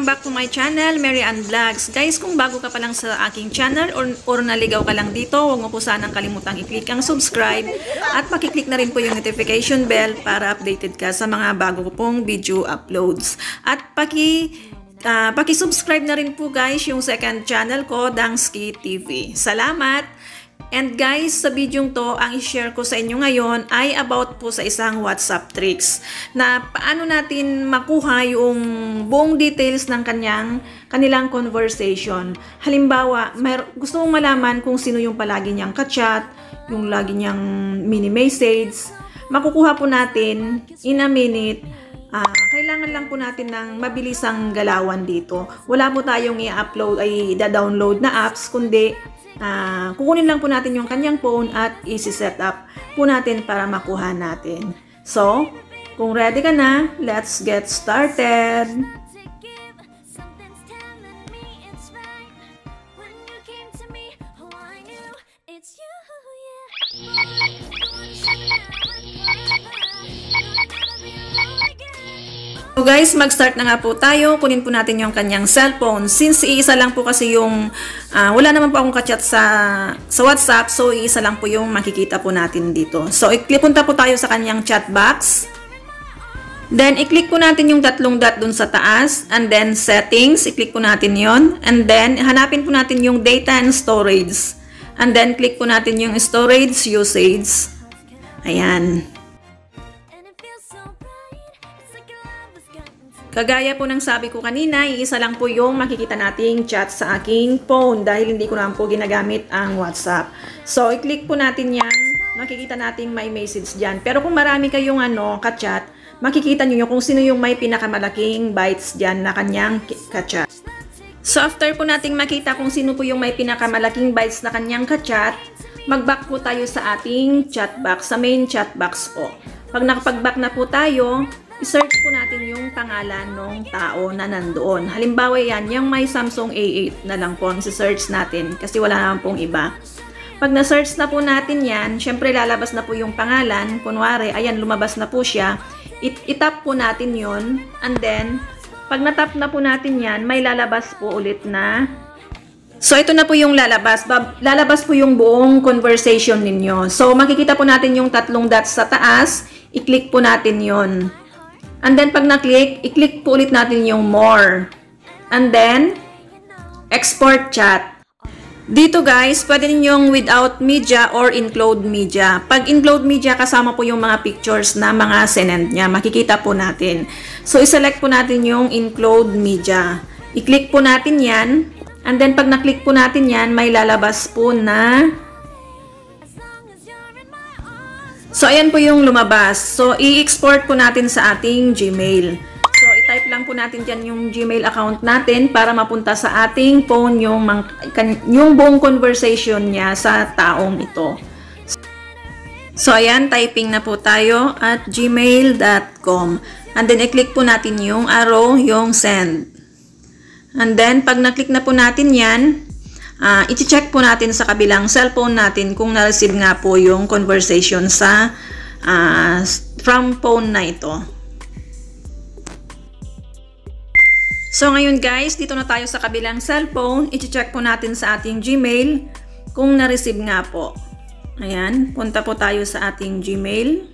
Welcome back to my channel, Mary Ann Vlogs. Guys, kung bago ka pa lang sa aking channel or naligaw ka lang dito, huwag mo po sanang kalimutang i-click ang subscribe at pakiclick na rin po yung notification bell para updated ka sa mga bago ko pong video uploads. At paki-subscribe na rin po guys yung second channel ko, Dangski TV. Salamat! And guys, sa video to, ang i-share ko sa inyo ngayon ay about po sa isang WhatsApp tricks na paano natin makuha yung buong details ng kanilang conversation. Halimbawa, gusto mong malaman kung sino yung palagi niyang ka-chat, yung lagi niyang mini-message. Makukuha po natin in a minute. Kailangan lang po natin ng mabilisang galawan dito. Wala po tayong i-upload ay da-download na apps, kundi kukunin lang po natin yung kanyang phone at isi-set up po natin para makuha natin. So, kung ready ka na, let's get started! So guys, mag-start na nga po tayo. Kunin po natin yung kanyang cellphone. Since iisa lang po kasi yung, wala naman po akong ka-chat sa WhatsApp, so iisa lang po yung makikita po natin dito. So, punta po tayo sa kanyang chat box. Then, i-click po natin yung tatlong dot dun sa taas. And then, settings. I-click po natin yon. And then, hanapin po natin yung data and storage. And then, click po natin yung storage usage. Ayan. Kagaya po ng sabi ko kanina, iisa lang po yung makikita nating chat sa aking phone dahil hindi ko naman po ginagamit ang WhatsApp. So, i-click po natin yan. Makikita nating may message dyan. Pero kung marami kayong ka-chat, makikita nyo kung sino yung may pinakamalaking bytes dyan na kanyang ka-chat. So, after po nating makita kung sino po yung may pinakamalaking bytes na kanyang ka-chat, mag-back po tayo sa ating chat box, sa main chat box po. Pag nakapag-back na po tayo, i-search po natin yung pangalan ng tao na nandoon. Halimbawa yan, yung may Samsung A8 na lang po ang i-search natin kasi wala naman pong iba. Pag na-search na po natin yan, syempre lalabas na po yung pangalan. Kunwari, ayan, lumabas na po siya. I-tap po natin yon. And then, pag na-tap na po natin yan, may lalabas po ulit na. So, ito na po yung lalabas. Lalabas po yung buong conversation ninyo. So, makikita po natin yung tatlong dots sa taas. I-click po natin yon. And then, pag na-click, i-click po ulit natin yung more. And then, export chat. Dito guys, pwede ninyong without media or include media. Pag include media, kasama po yung mga pictures na mga sinend niya. Makikita po natin. So, iselect po natin yung include media. I-click po natin yan. And then, pag na-click po natin yan, may lalabas po na... So, ayan po yung lumabas. So, i-export po natin sa ating Gmail. So, i-type lang po natin dyan yung Gmail account natin para mapunta sa ating phone yung buong conversation niya sa taong ito. So, ayan, typing na po tayo at gmail.com. And then, i-click po natin yung arrow, yung send. And then, pag na-click na po natin yan, i-check po natin sa kabilang cellphone natin kung na-receive nga po yung conversation sa from phone na ito. So ngayon guys, dito na tayo sa kabilang cellphone. I-check po natin sa ating Gmail kung na-receive nga po. Ayan, punta po tayo sa ating Gmail.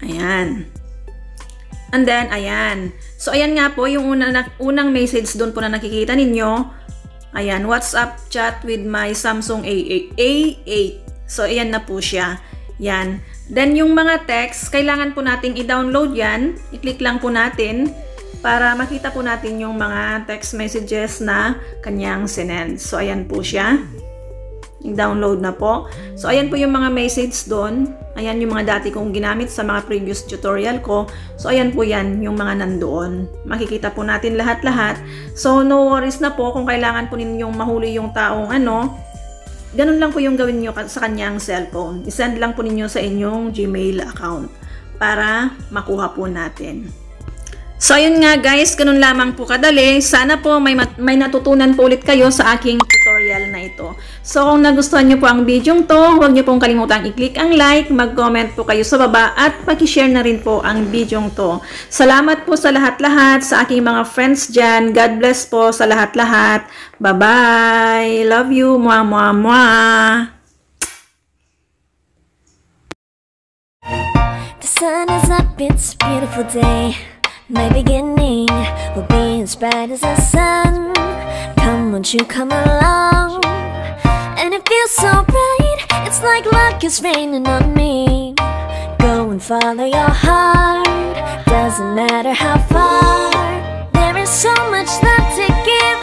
Ayan. And then, ayan. So, ayan nga po, yung unang message doon po na nakikita ninyo. Ayan, WhatsApp chat with my Samsung A8. So, ayan na po siya. Yan. Then, yung mga text, kailangan po nating i-download yan. I-click lang po natin para makita po natin yung mga text messages na kanyang sinend. So, ayan po siya. I-download na po. So, ayan po yung mga message doon. Ayan yung mga dati kong ginamit sa mga previous tutorial ko. So, ayan po yan, yung mga nandoon. Makikita po natin lahat-lahat. So, no worries na po kung kailangan po ninyong mahuli yung taong ganun lang po yung gawin nyo sa kanyang cellphone. I-send lang po ninyo sa inyong Gmail account para makuha po natin. So, ayun nga guys, ganun lamang po kadali. Sana po may natutunan po ulit kayo sa aking tutorial tutorial na ito. So kung nagustuhan nyo po ang video to, huwag nyo pong kalimutang i-click ang like, mag-comment po kayo sa baba at pag-share na rin po ang video to. Salamat po sa lahat-lahat, sa aking mga friends dyan. God bless po sa lahat-lahat. Bye-bye! Love you! Mwah, mwah, mwah! The sun is up, it's a beautiful day. My beginning will be as bright as the sun. Come, won't you come along? And it feels so bright, it's like luck is raining on me. Go and follow your heart, doesn't matter how far. There is so much love to give.